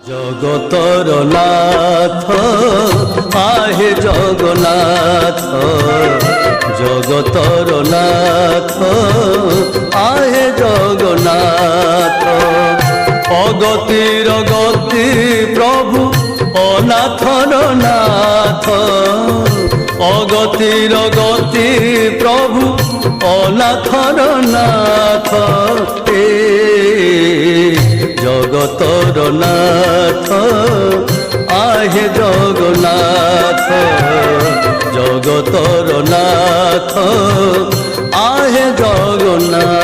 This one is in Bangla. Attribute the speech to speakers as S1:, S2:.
S1: জগতর নাথ আহে জগন্নাথ, জগতর নাথ আহে জগন্নাথ। অগতির গতি প্রভু অনাথর নাথ, অগতির গতি প্রভু অনাথর নাথ। জগতর নাথ আহে জগন্নাথ, জগতর নাথ আহে জগন্নাথ।